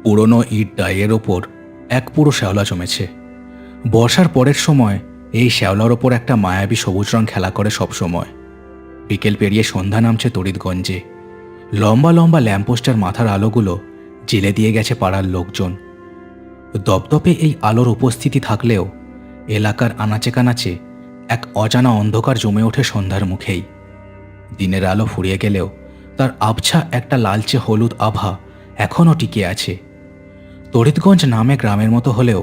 পুরনো ইট ডাইয়ের ওপর এক পুরো শ্যাওলা জমেছে। বর্ষার পরের সময় এই শ্যাওলার ওপর একটা মায়াবী সবুজ রং খেলা করে সব সময়। বিকেল পেরিয়ে সন্ধ্যা নামছে তড়িৎগঞ্জে। লম্বা লম্বা ল্যাম্পপোস্টের মাথার আলোগুলো জেলে দিয়ে গেছে পাড়ার লোকজন। দপদপে এই আলোর উপস্থিতি থাকলেও এলাকার আনাচে কানাচে এক অজানা অন্ধকার জমে ওঠে সন্ধ্যার মুখেই। দিনের আলো ফুরিয়ে গেলেও তার আবছা একটা লালচে হলুদ আভা এখনও টিকে আছে। তড়িৎগঞ্জ নামে গ্রামের মতো হলেও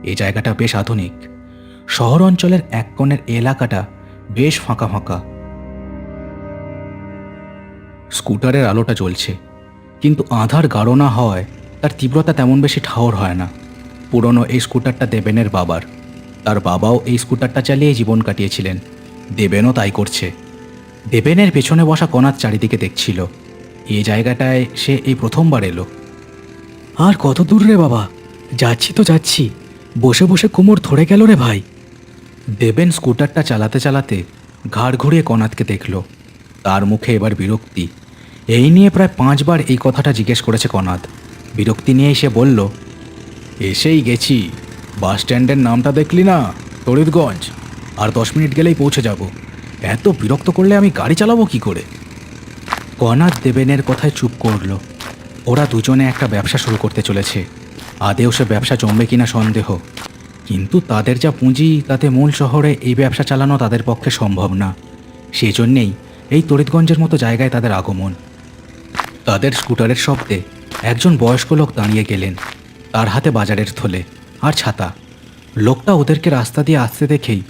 এই জায়গাটা বেশ আধুনিক। শহর অঞ্চলের এক কোণের এলাকাটা বেশ ফাঁকা ফাঁকা। স্কুটারের আলোটা জ্বলছে, কিন্তু আধার গাঢ় না হওয়ায় তার তীব্রতা তেমন বেশি ঠাওর হয় না। পুরনো এই স্কুটারটা দেবেনের বাবার। তার বাবাও এই স্কুটারটা চালিয়ে জীবন কাটিয়েছিলেন। দেবেনও তাই করছে। দেবেনের পেছনে বসা কনাথ চারিদিকে দেখছিল। এই জায়গাটায় সে এই প্রথমবার এলো। আর কত দূর রে বাবা? যাচ্ছি তো যাচ্ছি, বসে বসে কোমর ধরে গেল রে ভাই। দেবেন স্কুটারটা চালাতে চালাতে ঘাড় ঘুরিয়ে কনাথকে দেখল। তার মুখে এবার বিরক্তি। এই নিয়ে প্রায় 5 বার এই কথাটা জিজ্ঞেস করেছে কনাথ। বিরক্তি নিয়ে সে বলল, এসেই গেছি। বাস স্ট্যান্ডের নামটা দেখলি না? তড়িৎগঞ্জ। আর 10 মিনিট গেলেই পৌঁছে যাব। এত বিরক্ত করলে আমি গাড়ি চালাবো কি করে? কনাথ দেবেনের কথায় চুপ করল। ওরা দুজনে একটা ব্যবসা শুরু করতে চলেছে। আদেও সে ব্যবসা জমবে কিনা সন্দেহ। কিন্তু তাদের যা পুঁজি, তাতে মূল শহরে এই ব্যবসা চালানো তাদের পক্ষে সম্ভব না। সেই জন্যেই এই তড়িৎগঞ্জের মতো জায়গায় তাদের আগমন। তাদের স্কুটারের শব্দে একজন বয়স্ক লোক দাঁড়িয়ে গেলেন। তার হাতে বাজারের থলে আর ছাতা। লোকটা ওদেরকে রাস্তা দিয়ে আসতে দেখেই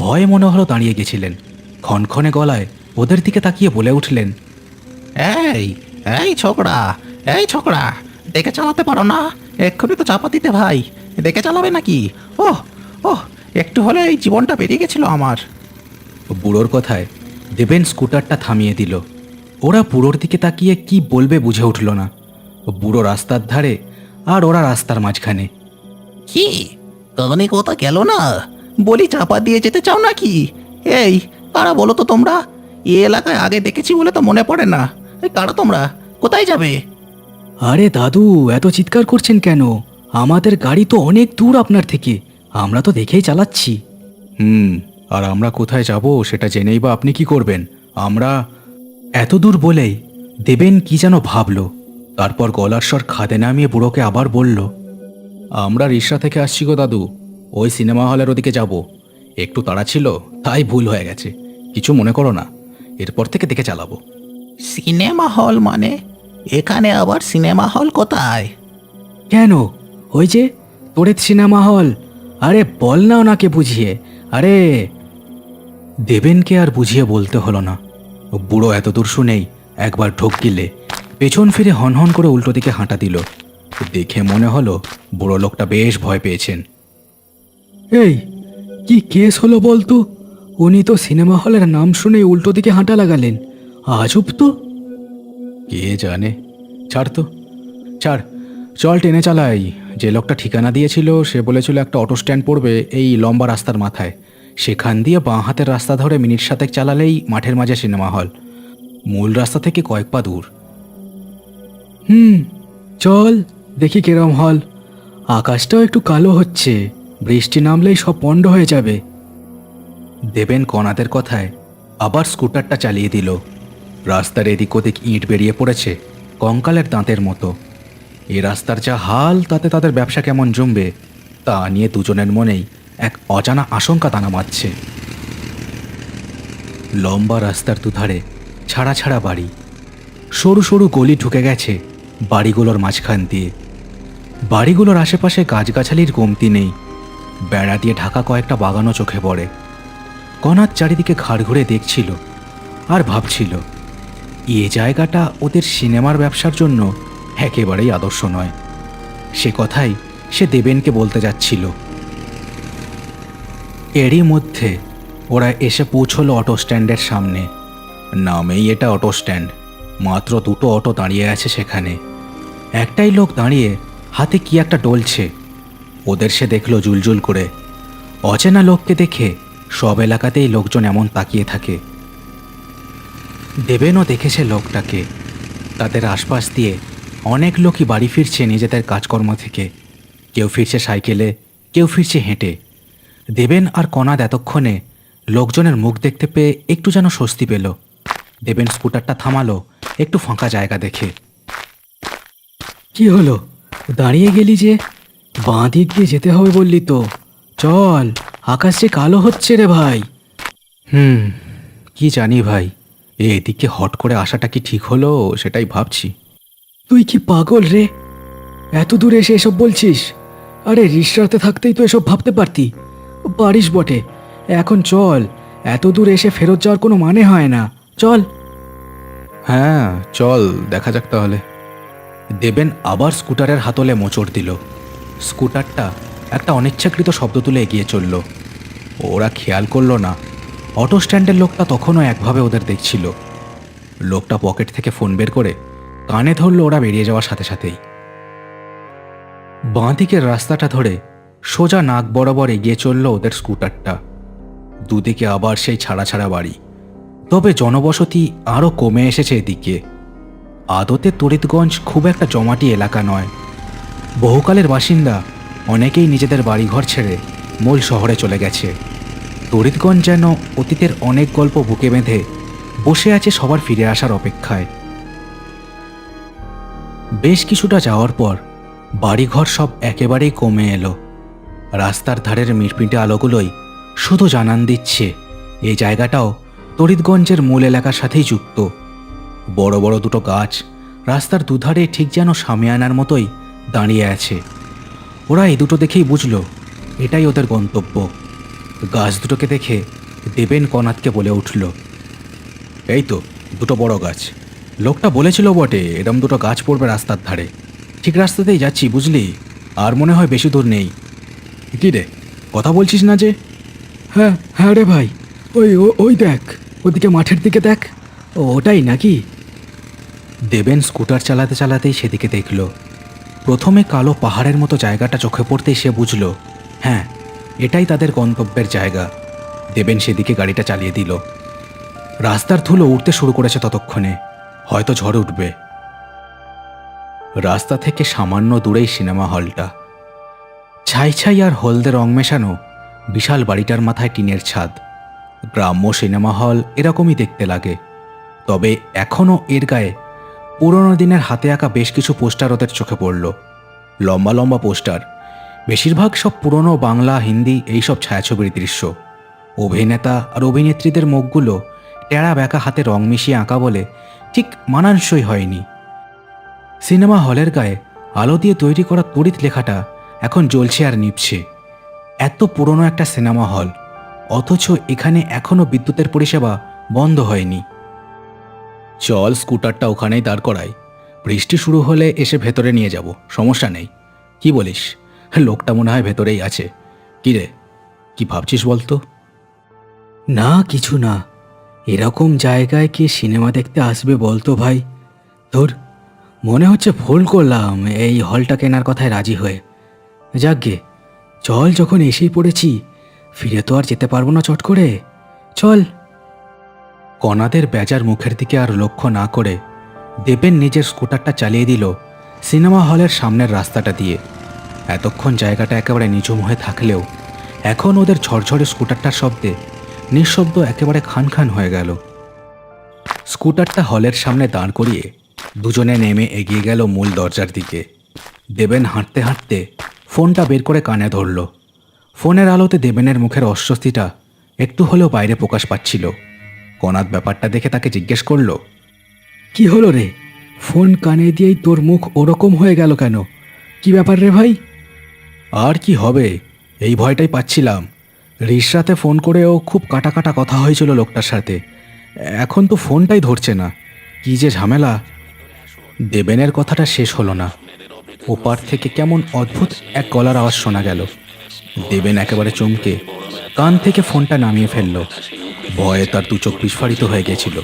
ভয়ে মনে হলো দাঁড়িয়ে গেছিলেন। ক্ষণক্ষণে গলায় ওদের দিকে তাকিয়ে বলে উঠলেন, এই এই ছোকরা, এই ছোকরা, দেখে চালাতে পারো না? এক্ষুনি তো চাপা দিতে ভাই। দেখে চালাবে নাকি? ওহ ওহ, একটু হলে এই জীবনটা বেরিয়ে গেছিল আমার। বুড়োর কথায় দেবেন স্কুটারটা থামিয়ে দিল। ওরা বুড়োর দিকে তাকিয়ে কি বলবে বুঝে উঠল না। বুড়ো রাস্তার ধারে আর ওরা রাস্তার মাঝখানে। কি তখনই কোথা গেল না? বলি চাপা দিয়ে যেতে চাও নাকি? এই কারা বলো তো তোমরা? এই এলাকায় আগে দেখেছি বলে তো মনে পড়ে না। এই কারা তোমরা? কোথায় যাবে? আরে দাদু, এত চিৎকার করছেন কেন? আমাদের গাড়ি তো অনেক দূর আপনার থেকে। আমরা তো দেখেই চালাচ্ছি। আর আমরা কোথায় যাব সেটা জেনেই বা আপনি কি করবেন? আমরা এত দূর বলেই দেবেন কি যেন ভাবল। তারপর গলার স্বর খাদে নামিয়ে বুড়োকে আবার বলল, আমরা রিকশা থেকে আসছি গো দাদু। ওই সিনেমা হলের ওদিকে যাব। একটু তাড়া ছিল, তাই ভুল হয়ে গেছে। কিছু মনে করো না, এরপর থেকে দেখে চালাবো। সিনেমা হল মানে? এখানে আবার সিনেমা হল কোথায়? কেন, ওই যে তড়িৎ সিনেমা হল। আরে বল না ওনাকে বুঝিয়ে। আরে দেবেনকে আর বুঝিয়ে বলতে হলো না। বুড়ো এত দূর শুনেই একবার ঢোক গিলে পেছন ফিরে হনহন করে উল্টো দিকে হাঁটা দিল। দেখে মনে হলো বুড়ো লোকটা বেশ ভয় পেয়েছেন। এই কি কেস হলো বলতো? উনি তো সিনেমা হলের নাম শুনে উল্টো দিকে হাঁটা লাগালেন। আজব তো। কে জানে, ছাড় তো, ছাড়। চল টেনে চালাই। যে লোকটা ঠিকানা দিয়েছিল সে বলেছিল একটা অটো স্ট্যান্ড পড়বে এই লম্বা রাস্তার মাথায়। সেখান দিয়ে বাঁ হাতের রাস্তা ধরে মিনিট 7 চালালেই মাঠের মাঝে সিনেমা হল। মূল রাস্তা থেকে কয়েক পা দূর। চল দেখি কিরম হল। আকাশটাও একটু কালো হচ্ছে, বৃষ্টি নামলেই সব পণ্ড হয়ে যাবে। দেবেন কনাদের কথায় আবার স্কুটারটা চালিয়ে দিল। রাস্তার এদিক ওদিক ইট বেরিয়ে পড়েছে কঙ্কালের দাঁতের মতো। এই রাস্তার যা হাল, তাতে তাদের ব্যবসা কেমন জমবে তা নিয়ে দুজনের মনেই এক অজানা আশঙ্কা দানা বাঁধছে। লম্বা রাস্তার দুধারে ছাড়া ছাড়া বাড়ি। সরু সরু গলি ঢুকে গেছে বাড়িগুলোর মাঝখান দিয়ে। বাড়িগুলোর আশেপাশে গাছগাছালির কমতি নেই। বেড়া দিয়ে ঢাকা কয়েকটা বাগানও চোখে পড়ে। কনাথ চারিদিকে ঘাড় ঘুরে দেখছিল আর ভাবছিল, এ জায়গাটা ওদের সিনেমার ব্যবসার জন্য একেবারেই আদর্শ নয়। সে কথাই সে দেবেনকে বলতে যাচ্ছিল। এরই মধ্যে ওরা এসে পৌঁছলো অটো স্ট্যান্ডের সামনে। নামেই এটা অটো স্ট্যান্ড। মাত্র 2টো অটো দাঁড়িয়ে আছে সেখানে। একটাই লোক দাঁড়িয়ে হাতে কি একটা ডলছে। ওদের সে দেখলো জুলজুল করে। অচেনা লোককে দেখে সব এলাকাতেই লোকজন এমন তাকিয়ে থাকে। দেবেনও দেখেছে লোকটাকে। তাদের আশপাশ দিয়ে অনেক লোকই বাড়ি ফিরছে নিজেদের কাজকর্ম থেকে। কেউ ফিরছে সাইকেলে, কেউ ফিরছে হেঁটে। দেবেন আর কনাদ এতক্ষণে লোকজনের মুখ দেখতে পেয়ে একটু যেন স্বস্তি পেল। দেবেন স্কুটারটা থামালো একটু ফাঁকা জায়গা দেখে। কি হলো, দাঁড়িয়ে গেলি যে? বাঁ দিক দিয়ে যেতে হবে বললি তো, চল, আকাশ যে কালো হচ্ছে রে ভাই। কি জানি ভাই, এদিকে হট করে আসাটা কি ঠিক হলো সেটাই ভাবছি। তুই কি পাগল রে, এত দূরে এসে এসব বলছিস? আরে রিসরাতে থাকতেই তো এসব ভাবতে পারতি। পারিস বটে, এখন চল, এত দূরে এসে ফেরত যাওয়ার কোনো মানে হয় না, চল। হ্যাঁ চল, দেখা যাক তাহলে। দেবেন আবার স্কুটারের হাতলে মোচড় দিল। স্কুটারটা একটা অনিচ্ছাকৃত শব্দ তুলে এগিয়ে চলল। ওরা খেয়াল করলো না অটো স্ট্যান্ডের লোকটা তখনও একভাবে ওদের দেখছিল। লোকটা পকেট থেকে ফোন বের করে কানে ধরল ওরা বেরিয়ে যাওয়ার সাথে সাথেই। বাঁ দিকের রাস্তাটা ধরে সোজা নাক বরাবর এগিয়ে চলল ওদের স্কুটারটা। দুদিকে আবার সেই ছাড়া ছাড়া বাড়ি, তবে জনবসতি আরও কমে এসেছে এদিকে। আদতে তড়িৎগঞ্জ খুব একটা জমাটি এলাকা নয়। বহুকালের বাসিন্দা অনেকেই নিজেদের বাড়িঘর ছেড়ে মূল শহরে চলে গেছে। তড়িৎগঞ্জ যেন অতীতের অনেক গল্প বুকে বেঁধে বসে আছে সবার ফিরে আসার অপেক্ষায়। বেশ কিছুটা যাওয়ার পর বাড়িঘর সব একেবারেই কমে এলো। রাস্তার ধারের মিটমিটে আলোগুলোই শুধু জানান দিচ্ছে এই জায়গাটাও তড়িৎগঞ্জের মূল এলাকার সাথেই যুক্ত। বড় বড় দুটো গাছ রাস্তার দুধারে ঠিক যেন সামিয়ানার মতোই দাঁড়িয়ে আছে। ওরা এই দুটো দেখেই বুঝল এটাই ওদের গন্তব্য। গাছ দুটোকে দেখে দেবেন কনাদকে বলে উঠল, এই তো দুটো বড় গাছ। লোকটা বলেছিল বটে এরম দুটো গাছ পড়বে রাস্তার ধারে। ঠিক রাস্তাতেই যাচ্ছি বুঝলি, আর মনে হয় বেশি দূর নেই। কি রে, কথা বলছিস না যে? হ্যাঁ হ্যাঁ রে ভাই, ওই ওই দেখ, ওদিকে মাঠের দিকে দেখ, ওটাই নাকি? দেবেন স্কুটার চালাতে চালাতেই সেদিকে দেখল। প্রথমে কালো পাহাড়ের মতো জায়গাটা চোখে পড়তেই সে বুঝল হ্যাঁ এটাই তাদের গন্তব্যের জায়গা। দেবেন সেদিকে গাড়িটা চালিয়ে দিল। রাস্তার ধুলো উঠতে শুরু করেছে ততক্ষণে, হয়তো ঝড় উঠবে। রাস্তা থেকে সামান্য দূরেই সিনেমা হলটা। ছাই ছাই আর হলদে রং মেশানো বিশাল বাড়িটার মাথায় টিনের ছাদ। গ্রাম্য সিনেমা হল এরকমই দেখতে লাগে, তবে এখনও এর গায়ে পুরনো দিনের হাতে আঁকা বেশ কিছু পোস্টার ওদের চোখে পড়ল। লম্বা লম্বা পোস্টার, বেশিরভাগ সব পুরনো বাংলা হিন্দি এইসব ছায়াছবির দৃশ্য। অভিনেতা আর অভিনেত্রীদের মুখগুলো টেরা ব্যাকা হাতে রং মিশিয়ে আঁকা বলে ঠিক মানানসই হয়নি। সিনেমা হলের গায়ে আলো দিয়ে তৈরি করা তড়িৎ লেখাটা এখন জ্বলছে আর নিভছে। এত পুরনো একটা সিনেমা হল, অথচ এখানে এখনও বিদ্যুতের পরিষেবা বন্ধ হয়নি। চল স্কুটারটা ওখানেই দাঁড় করাই, বৃষ্টি শুরু হলে এসে ভেতরে নিয়ে যাব, সমস্যা নেই। কি বলিস? লোকটা মনে হয় ভেতরেই আছে। কি রে, কি ভাবছিস বলতো? না কিছু না, এরকম জায়গায় কি সিনেমা দেখতে আসবে বলতো ভাই? তোর মনে হচ্ছে ভুল করলাম এই হলটা কেনার কথায় রাজি হয়ে। যাকগে, চল, যখন এসেই পড়েছি ফিরে তো আর যেতে পারবো না চট করে, চল। কনাদের বেজার মুখের দিকে আর লক্ষ্য না করে দেবেন নিজের স্কুটারটা চালিয়ে দিল সিনেমা হলের সামনের রাস্তাটা দিয়ে। এতক্ষণ জায়গাটা একেবারে নিঝুম হয়ে থাকলেও এখন ওদের ঝরঝরে স্কুটারটার শব্দে নিঃশব্দ একেবারে খান খান হয়ে গেল। স্কুটারটা হলের সামনে দাঁড় করিয়ে দুজনে নেমে এগিয়ে গেল মূল দরজার দিকে। দেবেন হাঁটতে হাঁটতে ফোনটা বের করে কানে ধরল। ফোনের আলোতে দেবেনের মুখের অস্বস্তিটা একটু হলেও বাইরে প্রকাশ পাচ্ছিল। কনাদ ব্যাপারটা দেখে তাকে জিজ্ঞেস করল, কি হলো রে, ফোন কানে দিয়েই তোর মুখ ওরকম হয়ে গেল কেন? কি ব্যাপার রে ভাই? আর কি হবে, এই ভয়টাই পাচ্ছিলাম। রিসরাতে ফোন করেও খুব কাটা কাটা কথা হয়েছিল লোকটার সাথে, এখন তো ফোনটাই ধরছে না, কি যে ঝামেলা। দেবেনের কথাটা শেষ হলো না, ওপার থেকে কেমন অদ্ভুত এক গলার আওয়াজ শোনা গেল। দেবেন একেবারে চমকে কান থেকে ফোনটা নামিয়ে ফেলল। ভয়ে তার দু চোখ বিস্ফারিত হয়ে গেছিল।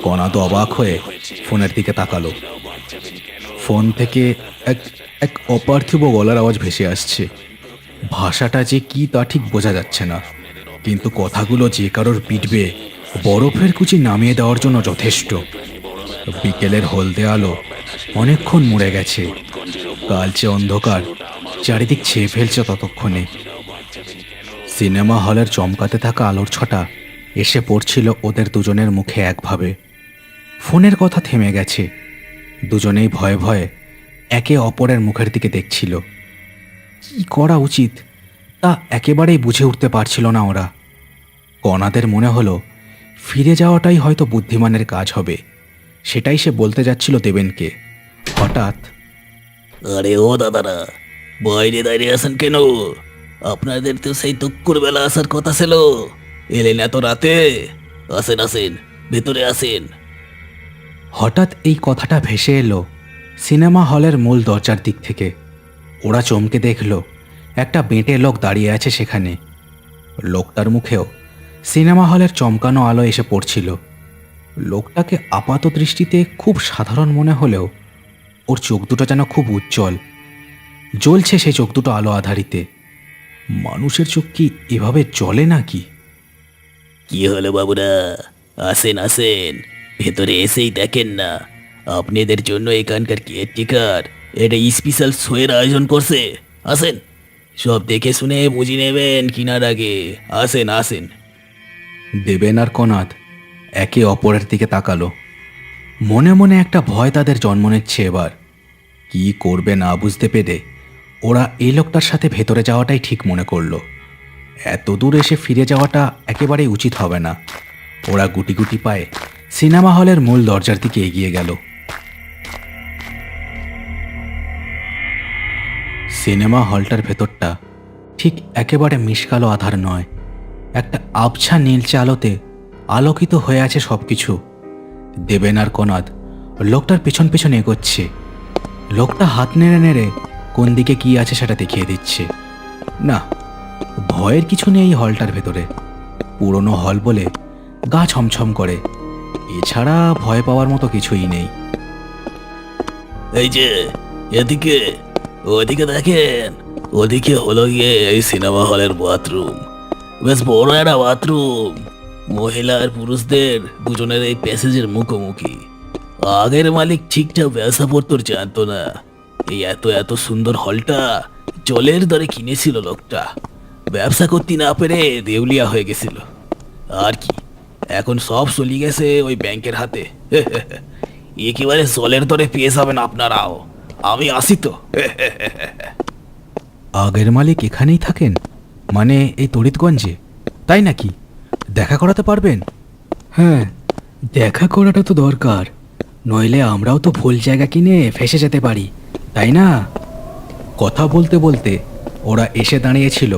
কনাদ অবাক হয়ে ফোনের দিকে তাকালো। ফোন থেকে এক এক অপার্থিব গলার আওয়াজ ভেসে আসছে। ভাষাটা যে কি তা ঠিক বোঝা যাচ্ছে না, কিন্তু কথাগুলো যে কারোর পিটবে বরফের কুচি নামিয়ে দেওয়ার জন্য যথেষ্ট। বিকেলের হলদে আলো অনেকক্ষণ মরে গেছে। কালচে অন্ধকার চারিদিক ছেয়ে ফেলছে ততক্ষণে। সিনেমা হলের চমকাতে থাকা আলোর ছটা এসে পড়ছিল ওদের দুজনের মুখে একভাবে। ফোনের কথা থেমে গেছে। দুজনেই ভয়ে ভয়ে একে অপরের মুখের দিকে দেখছিল। কি করা উচিত তা একেবারেই বুঝে উঠতে পারছিল না ওরা। কণাদের মনে হলো ফিরে যাওয়াটাই হয়তো বুদ্ধিমানের কাজ হবে। সেটাই সে বলতে যাচ্ছিল দেবেনকে। হঠাৎ, আরে ও দাদারা, বাইরে দাঁড়িয়ে আছেন কেন? আপনাদের তো সেই দুপুর বেলা আসার কথা ছিল, এলেন এত রাতে? আসেন আসেন, ভেতরে আসেন। হঠাৎ এই কথাটা ভেসে এলো সিনেমা হলের মূল দরজার দিক থেকে। ওরা চমকে দেখল একটা বেঁটে লোক দাঁড়িয়ে আছে সেখানে। লোকটার মুখেও সিনেমা হলের চমকানো আলো এসে পড়ছিল। লোকটাকে আপাত দৃষ্টিতে খুব সাধারণ মনে হলেও ওর চোখ দুটো যেন খুব উজ্জ্বল, জ্বলছে সেই চোখ দুটো আলো আধারিতে। মানুষের চোখ কি এভাবে জ্বলে নাকি? কি হলো বাবুরা, আসেন আসেন, ভেতরে এসেই দেখেন না, আপনাদের জন্য এখানকার কেয়ারটেকার এটা স্পেশাল শোয়ের আয়োজন করছে। আসেন, সব দেখে শুনে বুঝে নেবেন কিনার আগে। আসেন আসেন। দেবেন আর কনাদ একে অপরের দিকে তাকালো। মনে মনে একটা ভয় তাদের জন্ম নিচ্ছে এবার। কি করবে না বুঝতে পেরে ওরা এই লোকটার সাথে ভেতরে যাওয়াটাই ঠিক মনে করলো। এত দূর এসে ফিরে যাওয়াটা একেবারেই উচিত হবে না। ওরা গুটি গুটি পায়ে সিনেমা হলের মূল দরজার দিকে এগিয়ে গেল। সিনেমা হলটার ভেতরটা ঠিক একেবারে মিশকালো আধার নয়, একটা আবছা নীলচে আলোতে আলোকিত হয়ে আছে সবকিছু। দেবেন আর কনাদ লোকটার পিছন পিছন এগোচ্ছে। লোকটা হাত নেড়ে নেড়ে কোন দিকে কি আছে সেটা দেখিয়ে দিচ্ছে। না, ভয়ের কিছু নেই এই হলটার ভেতরে। পুরনো হল বলে গা ছমছম করে, এছাড়া ভয় পাওয়ার মতো কিছুই নেই। এই যে এদিকে, ওদিকে দেখেন, ওদিকে হলো গিয়ে এই সিনেমা হলের বাথরুম। বেশ বড় একটা বাথরুম, মহিলা আর পুরুষদের দুজনের এই প্যাসেজের মুখোমুখি। আগের মালিক ঠিকঠাক ব্যবসা পত্র জানতো না। এই এত এত সুন্দর হলটা জলের দরে কিনেছিল লোকটা। ব্যবসা করতে না পেরে দেউলিয়া হয়ে গেছিল। আর কি, এখন সব চলে গেছে ওই ব্যাংকের হাতে। একেবারে জলের দরে পেয়ে যাবেন আপনারাও। আমি আসি তো। আগের মালিক এখানেই থাকেন, মানে এই তড়িৎগঞ্জে, তাই নাকি? দেখা করাতে পারবেন? হ্যাঁ, দেখা করাটা তো দরকার, নইলে আমরাও তো ভুল জায়গা কিনে ফেসে যেতে পারি, তাই না? কথা বলতে বলতে ওরা এসে দাঁড়িয়েছিল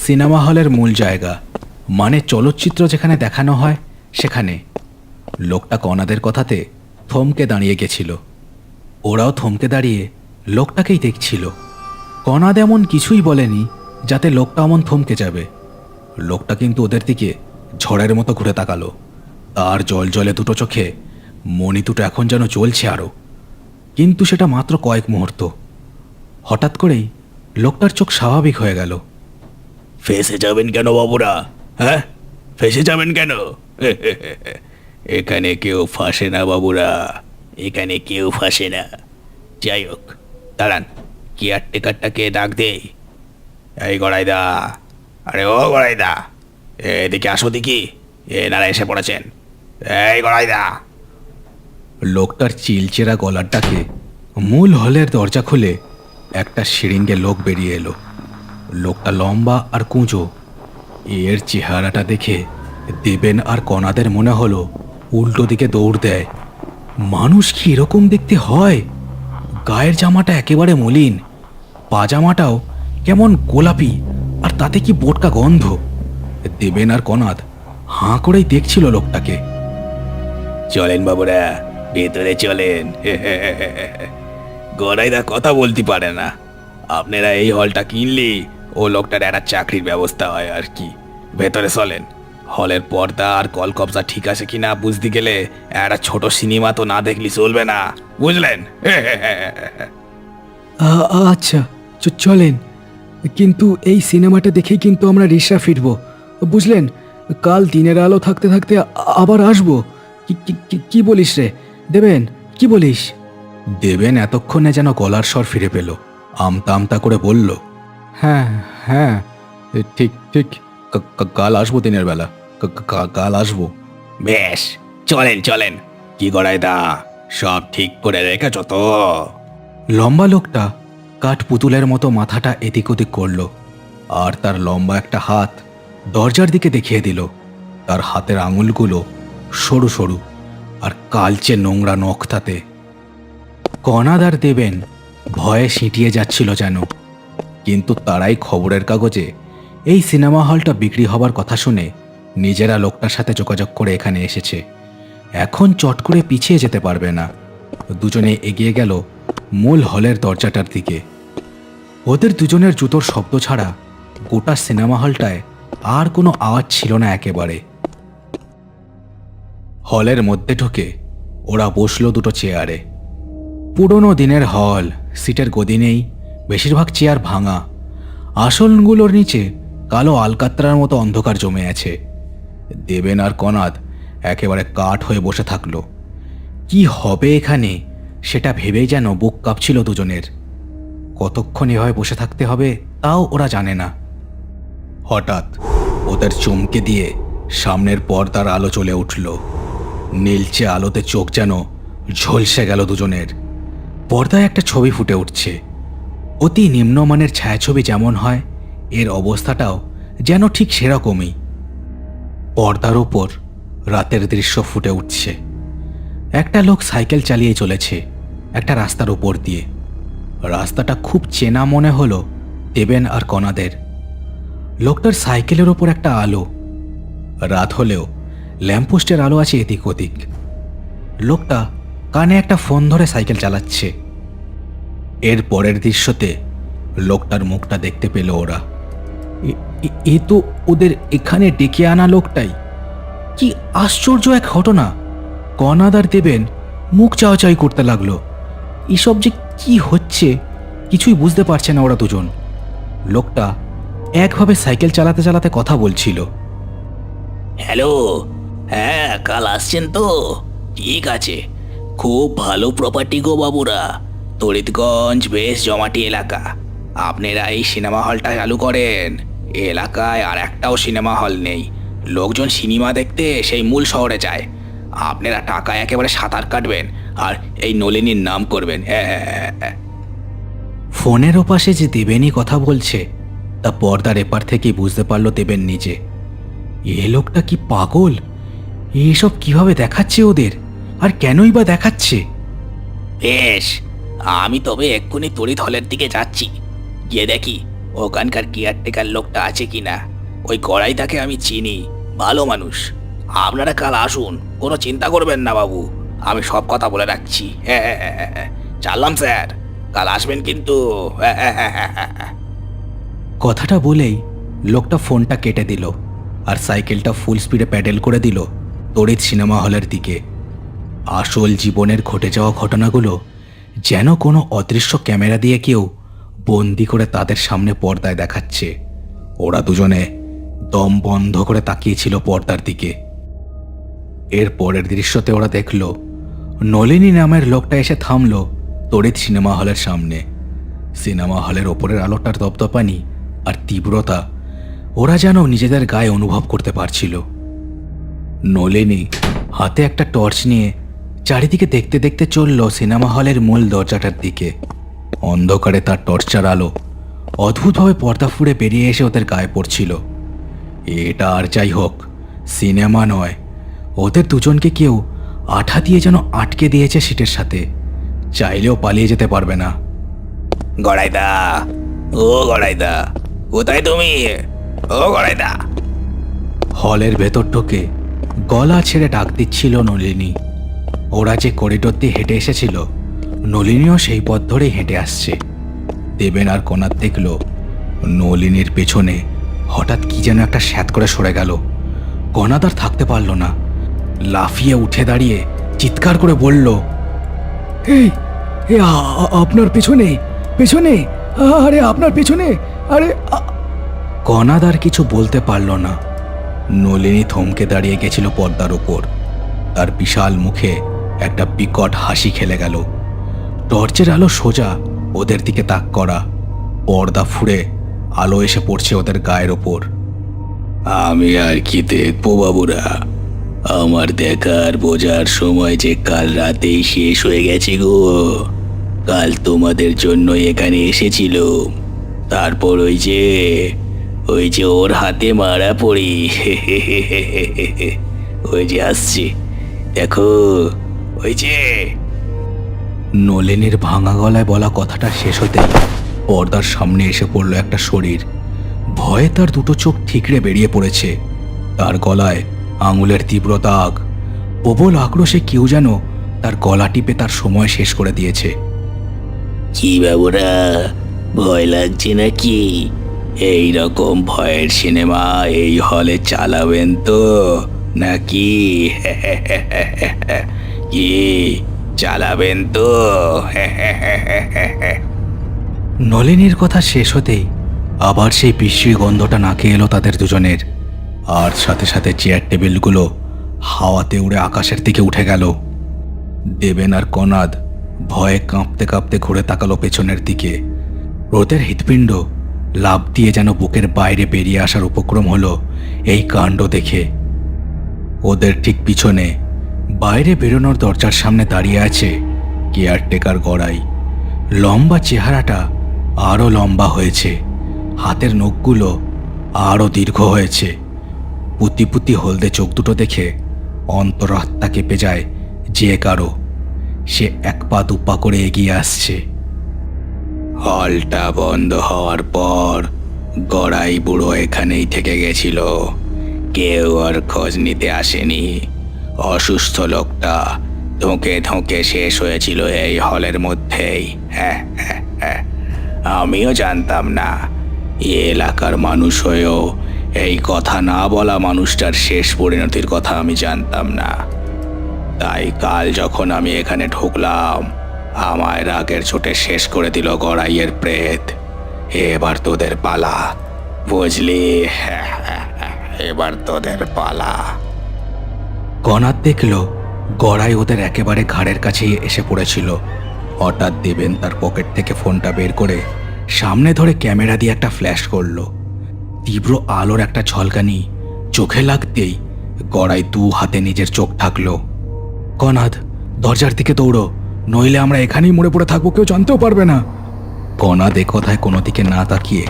সিনেমা হলের মূল জায়গা, মানে চলচ্চিত্র যেখানে দেখানো হয় সেখানে। লোকটা কণাদের কথাতে থমকে দাঁড়িয়ে গেছিল। ওরাও থমকে দাঁড়িয়ে লোকটাকেই দেখছিল। কণাদ এমন কিছুই বলেনি যাতে লোকটা এমন থমকে যাবে। লোকটা কিন্তু ওদের দিকে ঝড়ের মতো ঘুরে তাকালো। তার জল জলে দুটো চোখে মণি দুটো এখন যেন জ্বলছে আরো, কিন্তু সেটা মাত্র কয়েক মুহূর্ত। হঠাৎ করেই লোকটার চোখ স্বাভাবিক হয়ে গেল। ফেসে যাবেন কেন বাবুরা? হ্যাঁ, ফেসে যাবেন কেন? এখানে কেউ ফাঁসে না বাবুরা, এখানে কেউ ফাঁসে না। যাই হোক, দাঁড়ান, কেয়ারটেকারটাকে ডাক দে। এই গড়াইদা, আরে ও গড়াইদা, এদিকে আসো দেখি। এনারা এসে পড়েছেন। এই গড়াইদা। লোকটার চিলচেরা গলার ডাকে মূল হলের দরজা খুলে একটা সিরিঙ্গে লোক বেরিয়ে এলো। লোকটা লম্বা আর কুঁজো। এর চেহারাটা দেখে দেবেন আর কণাদের মনে হলো উল্টো দিকে দৌড় দেয়। মানুষ কি এরকম দেখতে হয়? গায়ের জামাটা একেবারে মলিন, পাজামাটাও কেমন গোলাপি, আর তাতে কি বোটকা গন্ধ। দেবেন আর কণাদ হাঁ করেই দেখছিল লোকটাকে। চলেন বাবুরা, ভেতরে চলেন। গড়াইদা কথা বলতে পারে না। আপনারা এই হলটা কিনলে ও লোকটার একটা চাকরির ব্যবস্থা হয় আর কি। ভেতরে চলেন। হলের পর্দা আর কলকবজা ঠিক আছে কিনা বুঝতে গেলে একটা ছোট সিনেমা তো না দেখলি চলবে না, বুঝলেন? আচ্ছা, চলেন, কিন্তু এই সিনেমাটা দেখেই কিন্তু আমরা রিসা ফিরবো, বুঝলেন? কাল দিনের আলো থাকতে থাকতে আবার আসবো। কি বলিস রে দেবেন, কি বলিস? দেবেন এতক্ষণে যেন গলার স্বর ফিরে পেল। আমতা আমতা করে বলল, হ্যাঁ হ্যাঁ, ঠিক ঠিক, কাল আসবো দিনের বেলা, কাল আসবো। বেশ, চলেন চলেন। কি গড়াই দা, সব ঠিক করে রেখেছ তো? লম্বা লোকটা কাঠ পুতুলের মতো মাথাটা এদিক ওদিক করল, আর তার লম্বা একটা হাত দরজার দিকে দেখিয়ে দিল। তার হাতের আঙুলগুলো সরু সরু আর কালচে নোংরা নখ তাতে। কণাদার দেবেন ভয়ে সিঁটিয়ে যাচ্ছিল যেন, কিন্তু তারাই খবরের কাগজে এই সিনেমা হলটা বিক্রি হবার কথা শুনে নিজেরা লোকটার সাথে যোগাযোগ করে এখানে এসেছে। এখন চট করে পিছিয়ে যেতে পারবে না। দুজনে এগিয়ে গেল মূল হলের দরজাটার দিকে। ওদের দুজনের জুতোর শব্দ ছাড়া গোটা সিনেমা হলটায় আর কোনো আওয়াজ ছিল না একেবারে। হলের মধ্যে ঢুকে ওরা বসলো দুটো চেয়ারে। পুরনো দিনের হল, সিটের গদি নেই, বেশিরভাগ চেয়ার ভাঙা। আসনগুলোর নিচে কালো আলকাত্রার মতো অন্ধকার জমে আছে। দেবেন আর কনাদ একেবারে কাঠ হয়ে বসে থাকলো। কি হবে এখানে সেটা ভেবেই যেন বুক কাঁপছিল দুজনের। কতক্ষণ এভাবে বসে থাকতে হবে তাও ওরা জানে না। হঠাৎ ওদের চমকে দিয়ে সামনের পর্দার আলো জ্বলে উঠল। নীলচে আলোতে চোখ যেন ঝলসে গেল দুজনের। পর্দায় একটা ছবি ফুটে উঠছে। অতি নিম্নমানের ছায়াছবি যেমন হয়, এর অবস্থাটাও যেন ঠিক সেরকমই। পর্দার ওপর রাতের দৃশ্য ফুটে উঠছে। একটা লোক সাইকেল চালিয়ে চলেছে একটা রাস্তার উপর দিয়ে। রাস্তাটা খুব চেনা মনে হলো দেবেন আর কণাদের। লোকটার সাইকেলের ওপর একটা আলো। রাত হলেও ল্যাম্পপোস্টের আলো আছে এদিক ওদিক। লোকটা কানে একটা ফোন ধরে সাইকেল চালাচ্ছে। এর পরের দৃশ্যতে লোকটার মুখটা দেখতে পেল ওরা। এ তো ওদের এখানে ডেকে আনা লোকটাই। কি আশ্চর্য এক ঘটনা! কণাদার দেবেন মুখ চাওয়াচাই করতে লাগলো। এসব যে কি হচ্ছে কিছুই বুঝতে পারছে না ওরা দুজন। লোকটা একভাবে সাইকেল চালাতে চালাতে কথা বলছিল। হ্যালো, হ্যাঁ কাল আসছেন তো? ঠিক আছে, খুব ভালো প্রপার্টি গো বাবুরা। তড়িৎগঞ্জ বেশ জমাটি এলাকা। আপনারা এই সিনেমা হলটা চালু করেন। এলাকায় আর একটাও সিনেমা হল নেই। লোকজন সিনেমা দেখতে সেই মূল শহরে যায়। আপনারা টাকায় একেবারে সাঁতার কাটবেন আর এই নলিনীর নাম করবেন। হ্যাঁ। ফোনের ওপাশে যে দেবেনই কথা বলছে তা পর্দার এপার থেকেই বুঝতে পারল দেবেন নিজে। এ লোকটা কি পাগল? এসব কিভাবে দেখাচ্ছে ওদের, আর কেনই বা দেখাচ্ছে? বেশ, আমি তবে এক্ষুনি তড়িৎ হলের দিকে যাচ্ছি। গিয়ে দেখি ওখানকার কেয়ারটেকার লোকটা আছে কিনা। ওই গড়াইদাকে আমি চিনি, ভালো মানুষ। আপনারা কাল আসুন, কোনো চিন্তা করবেন না বাবু। আমি সব কথা বলে রাখছি। হ্যাঁ, চাললাম স্যার, কাল আসবেন কিন্তু। হ্যাঁ। কথাটা বলেই লোকটা ফোনটা কেটে দিল আর সাইকেলটা ফুল স্পিডে প্যাডেল করে দিল তড়িৎ সিনেমা হলের দিকে। আসল জীবনের ঘটে যাওয়া ঘটনাগুলো যেন কোনো অদৃশ্য ক্যামেরা দিয়ে কেউ বন্দি করে তাদের সামনে পর্দায় দেখাচ্ছে। ওরা দুজনে দম বন্ধ করে তাকিয়েছিল পর্দার দিকে। এর পরের দৃশ্যতে ওরা দেখল নলিনী নামের লোকটা এসে থামল তড়িৎ সিনেমা হলের সামনে। সিনেমা হলের ওপরের আলোটার দপদপানি আর তীব্রতা ওরা যেন নিজেদের গায়ে অনুভব করতে পারছিল। নলিনী হাতে একটা টর্চ নিয়ে চারিদিকে দেখতে দেখতে চলল সিনেমা হলের মূল দরজাটার দিকে। অন্ধকারে তার টর্চার আলো অদ্ভুতভাবে পর্দা ফুঁড়ে বেরিয়ে এসে ওদের গায়ে পড়ছিল। এটা আর যাই হোক সিনেমা নয়, ওদের দুজনকে কেউ আঠা দিয়ে যেন আটকে দিয়েছে সিটের সাথে। চাইলেও পালিয়ে যেতে পারবে না। গড়াইদা, ও গড়াইদা, কোথায় তুমি? ও গড়াইদা। হলের ভেতর ঢুকে গলা ছেড়ে ডাক দিচ্ছিল নলিনী। ওরা যে করিডোর দিয়ে হেঁটে এসেছিল, নলিনীও সেই পথ ধরেই হেঁটে আসছে। দেবেন আর কণাদ দেখল নলিনীর পেছনে হঠাৎ কি যেন একটা স্যাঁত করে সরে গেল। কণাদ আর থাকতে পারল না, লাফিয়ে উঠে দাঁড়িয়ে চিৎকার করে বলল, এই আপনার পেছনে পেছনে, আরে আপনার পেছনে, আরে। কণাদ আর কিছু বলতে পারল না। নলিনী থমকে দাঁড়িয়ে গেছিল পর্দার ওপর। তার বিশাল মুখে একটা বিকট হাসি খেলে গেল। টর্চের আলো সোজা ওদের দিকে তাক করা। পর্দা ফুঁড়ে আলো এসে পড়ছে ওদের গায়ের ওপর। আমি আর কি দেখবো বাবুরা, আমার দেখার বোঝার সময় যে কাল রাতেই শেষ হয়ে গেছে গো। কাল তোমাদের জন্য এখানে এসেছিল, তারপর ওই যে ওর হাতে মারা পড়ি। ওই যে আসছে, দেখো ওই যে। নলিনীর ভাঙা গলায় বলা কথাটা শেষ হতেই পর্দার সামনে এসে পড়ল একটা শরীর। ভয়ে তার দুটো চোখ ঠিকরে বেরিয়ে পড়েছে। তার গলায় আঙুলের তীব্র দাগ। প্রবল আক্রোশে কেউ যেন তার গলা টিপে তার সময় শেষ করে দিয়েছে। কি বাবুরা, ভয় লাগছে নাকি? এই রকম ভয়ের সিনেমা এই হলে চালাবেন তো নাকি? কি চালাবেন তো? নলিনীর কথা শেষ হতেই আবার সেই বিশ্রী গন্ধটা নাকে এলো তাদের দুজনের। আর সাথে সাথে চেয়ার টেবিলগুলো হাওয়াতে উড়ে আকাশের দিকে উঠে গেল। দেবেন আর কনাদ ভয়ে কাঁপতে কাঁপতে ঘুরে তাকালো পেছনের দিকে। রোদের হৃৎপিণ্ড লাফ দিয়ে যেন বুকের বাইরে বেরিয়ে আসার উপক্রম হলো এই কাণ্ড দেখে। ওদের ঠিক পিছনে বাইরে বেরোনোর দরজার সামনে দাঁড়িয়ে আছে কেয়ারটেকার গড়াই। লম্বা চেহারাটা আরও লম্বা হয়েছে, হাতের নখগুলো আরও দীর্ঘ হয়েছে। পুতি পুতি হলদে চোখ দুটো দেখে অন্তরাত্মা কেঁপে যায় যে কারো। সে এক পা দু পা করে এগিয়ে আসছে। হলটা বন্ধ হওয়ার পর গড়াই বুড়ো এখানেই থেকে গেছিল, কেউ আর খোঁজ নিতে আসেনি। অসুস্থ লোকটা ধোঁকে ধোঁকে শেষ হয়েছিল এই হলের মধ্যেই। হ্যাঁ হ্যাঁ হ্যাঁ, আমিও জানতাম না। এ এলাকার মানুষ হয়েও এই কথা না বলা মানুষটার শেষ পরিণতির কথা আমি জানতাম না। তাই কাল যখন আমি এখানে ঢুকলাম, আমায় রাগের চোটে শেষ করে দিল গড়াইয়ের প্রেত। এবার তোদের পালা, বুঝলি? এবার তোদের পালা। কনাদ দেখল গড়াই ওদের একেবারে ঘাড়ের কাছেই এসে পড়েছিল। হঠাৎ দেবেন তার পকেট থেকে ফোনটা বের করে সামনে ধরে ক্যামেরা দিয়ে একটা ফ্ল্যাশ করলো। তীব্র আলোর একটা ঝলকানি চোখে লাগতেই গড়াই দু হাতে নিজের চোখ ঢাকলো। কনাদ, দরজার দিকে দৌড়ো, নইলে আমরা এখানেই মরে পড়ে থাকবো, কেউ জানতেও পারবে না। কনাদ এ কথায় কোনো দিকে না তাকিয়ে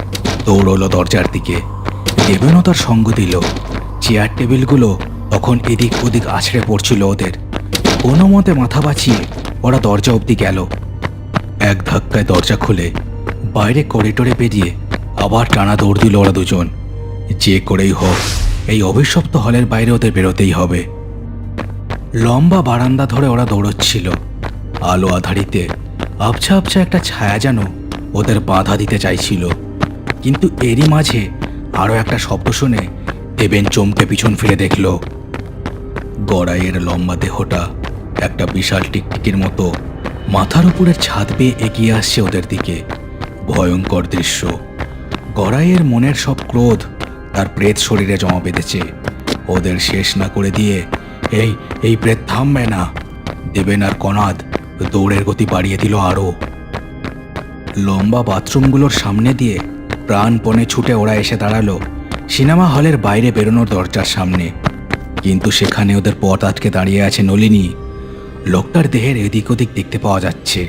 দৌড়লো দরজার দিকে। দেবেনও তার সঙ্গ দিল। চেয়ার টেবিলগুলো তখন এদিক ওদিক আছড়ে পড়ছিল ওদের। কোনো মতে মাথা বাঁচিয়ে ওরা দরজা অবধি গেল। এক ধাক্কায় দরজা খুলে বাইরে করিডোরে বেরিয়ে আবার টানা দৌড় দিল ওরা দুজন। যে করেই হোক এই অভিশপ্ত হলের বাইরে ওদের বেরোতেই হবে। লম্বা বারান্দা ধরে ওরা দৌড়চ্ছিল। আলো আধারিতে আবছা আবছা একটা ছায়া যেন ওদের বাধা দিতে চাইছিল। কিন্তু এরই মাঝে আরও একটা শব্দ শুনে দেবেন চমকে পিছন ফিরে দেখল গড়াইয়ের লম্বা দেহটা একটা বিশাল টিকটিকির মতো মাথার উপরের ছাদ বেয়ে এগিয়ে আসছে ওদের দিকে। ভয়ঙ্কর দৃশ্য। গড়াইয়ের মনের সব ক্রোধ তার প্রেত শরীরে জমা বেঁধেছে। ওদের শেষ না করে দিয়ে এই প্রেত থামবে না। দেবেন আর কনাদ দৌড়ের গতি বাড়িয়ে দিল আরও। লম্বা বাথরুমগুলোর সামনে দিয়ে প্রাণপণে ছুটে ওরা এসে দাঁড়ালো সিনেমা হলের বাইরে বেরোনোর দরজার সামনে। কিন্তু সেখানে ওদের পথ আটকে দাঁড়িয়ে আছে নলিনী। লোকটার দেহের এদিক ওদিক দেখতে পাওয়া যাচ্ছে।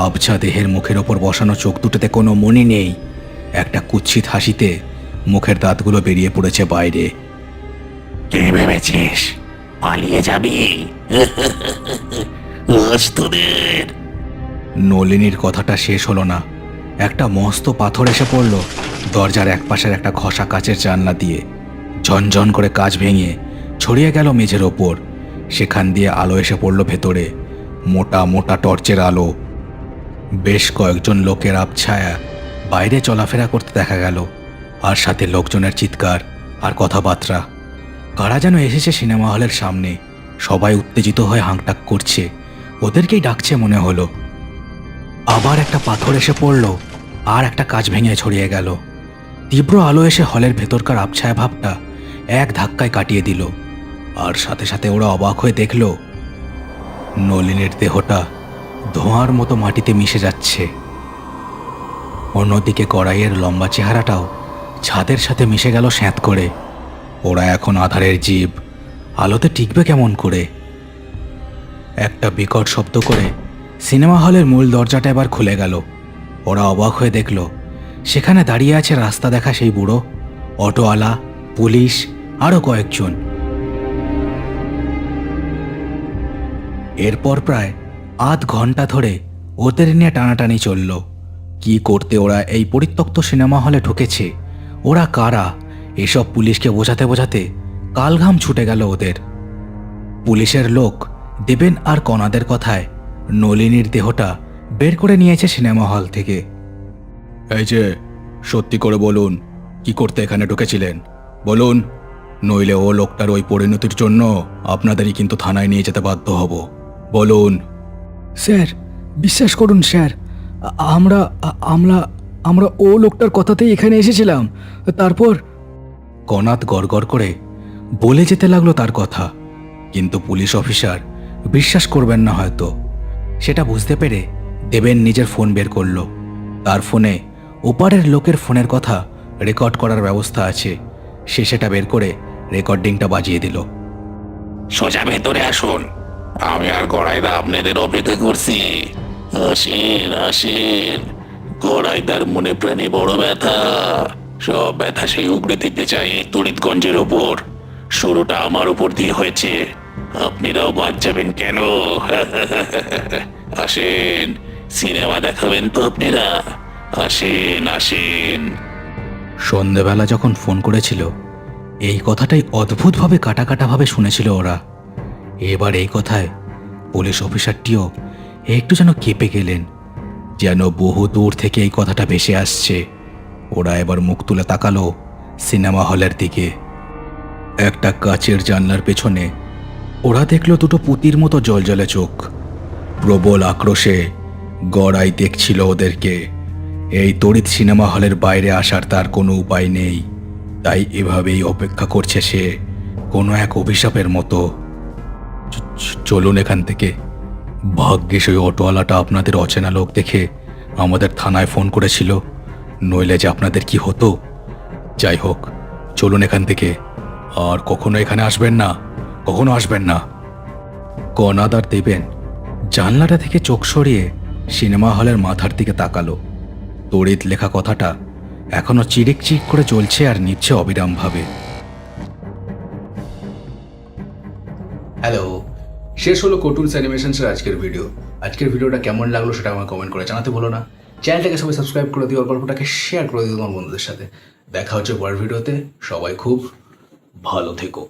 আবছা দেহের মুখের ওপর বসানো চোখ দুটোতে কোনো মনি নেই। একটা কুৎসিত হাসিতে মুখের দাঁতগুলো বেরিয়ে পড়েছে বাইরে। কে ভেবেছিস পালিয়ে যাবি? তোদের। নলিনীর কথাটা শেষ হলো না। একটা মস্ত পাথর এসে পড়ল দরজার এক পাশের একটা ঘষা কাচের জানলা দিয়ে। ঝনঝন করে কাচ ভেঙে ছড়িয়ে গেল মেঝের ওপর। সেখান দিয়ে আলো এসে পড়ল ভেতরে, মোটা মোটা টর্চের আলো। বেশ কয়েকজন লোকের আবছায়া বাইরে চলাফেরা করতে দেখা গেল, আর সাথে লোকজনের চিৎকার আর কথাবার্তা। কারা যেন এসেছে সিনেমা হলের সামনে। সবাই উত্তেজিত হয়ে হাঁকটাক করছে, ওদেরকেই ডাকছে মনে হলো। আবার একটা পাথর এসে পড়ল, আর একটা কাচ ভেঙে ছড়িয়ে গেল। তীব্র আলো এসে হলের ভেতরকার আবছায়া ভাবটা এক ধাক্কায় কাটিয়ে দিল। আর সাথে সাথে ওরা অবাক হয়ে দেখল নলিনীর দেহটা ধোঁয়ার মতো মাটিতে মিশে যাচ্ছে। অন্যদিকে কড়াইয়ের লম্বা চেহারাটাও ছাদের সাথে মিশে গেল স্যাঁত করে। ওরা এখন আধারের জীব, আলোতে টিকবে কেমন করে? একটা বিকট শব্দ করে সিনেমা হলের মূল দরজাটা এবার খুলে গেল। ওরা অবাক হয়ে দেখল সেখানে দাঁড়িয়ে আছে রাস্তা দেখা সেই বুড়ো, অটোওয়ালা, পুলিশ, আরও কয়েকজন। এরপর প্রায় আধ ঘন্টা ধরে ওদের নিয়ে টানাটানি চলল। কি করতে ওরা এই পরিত্যক্ত সিনেমা হলে ঢুকেছে, ওরা কারা, এসব পুলিশকে বোঝাতে বোঝাতে কালঘাম ছুটে গেল ওদের। পুলিশের লোক দেবেন আর কণাদের কথায় নলিনীর দেহটা বের করে নিয়েছে সিনেমা হল থেকে। এই যে, সত্যি করে বলুন, কি করতে এখানে ঢুকেছিলেন বলুন, নইলে ও লোকটার ওই পরিণতির জন্য আপনাদেরই কিন্তু থানায় নিয়ে যেতে বাধ্য হব। বলুন। স্যার, বিশ্বাস করুন স্যার, আমরা আমরা আমরা ও লোকটার কথাতেই এখানে এসেছিলাম। তারপর কনাত গড়গড় করে বলে যেতে লাগলো তার কথা, কিন্তু পুলিশ অফিসার বিশ্বাস করবেন না হয়তো। সেটা বুঝতে পেরে দেবেন নিজের ফোন বের করলো। তার ফোনে ওপারের লোকের ফোনের কথা রেকর্ড করার ব্যবস্থা আছে। সে সেটা বের করে রেকর্ডিংটা বাজিয়ে দিল। সোজা ভেতরে আসুন, আমি আর গড়াইদা আপনাদের অপেক্ষা করছি। আসেন আসেন, গড়াইদার মনে প্রাণে বড় ব্যথা, সব ব্যথা সেই উপড়ে দিতে চাই তড়িৎগঞ্জের ওপর। শুরুটা আমার উপর দিয়ে হয়েছে, আপনারাও বাদ যাবেন কেন? আসেন, সিনেমা দেখাবেন তো আপনারা? আসেন আসেন। সন্ধেবেলা যখন ফোন করেছিল এই কথাটাই অদ্ভুতভাবে কাটা কাটাভাবে শুনেছিল ওরা। এবার এই কথায় পুলিশ অফিসারটিও একটু যেন কেঁপে গেলেন, যেন বহু দূর থেকে এই কথাটা ভেসে আসছে। ওরা এবার মুখ তুলে তাকালো সিনেমা হলের দিকে। একটা কাচের জানলার পেছনে ওরা দেখলো দুটো পুতির মতো জলজলে চোখ। প্রবল আক্রোশে গড়াই দেখছিল ওদেরকে। এই তড়িৎ সিনেমা হলের বাইরে আসার তার কোনো উপায় নেই, তাই এভাবেই অপেক্ষা করছে সে কোনো এক অভিশাপের মতো। চলুন এখান থেকে। ভাগ্যিস ওই অটোওয়ালাটা আপনাদের অচেনা লোক দেখে আমাদের থানায় ফোন করেছিল, নইলে যে আপনাদের কি হতো। যাই হোক, চলুন এখান থেকে। আর কখনো এখানে আসবেন না, কখনো আসবেন না। কণাদার দেবেন জানলাটা থেকে চোখ সরিয়ে সিনেমা হলের মাথার দিকে তাকালো। তড়িৎ লেখা কথাটা এখনো চিরিক চিক করে চলছে আর নিচ্ছে অবিরামভাবে। হ্যালো, শেষ হলো কার্টুনস অ্যানিমেশনসের আজকের ভিডিও। আজকের ভিডিওটা কেমন লাগলো সেটা আমাকে কমেন্ট করে জানাতে ভুলো না। চ্যানেলটাকে সবাই সাবস্ক্রাইব করে দিও, গল্পটাকে শেয়ার করে দিও তোমার বন্ধুদের সাথে। দেখা হচ্ছে পরের ভিডিওতে। সবাই খুব ভালো থেকো।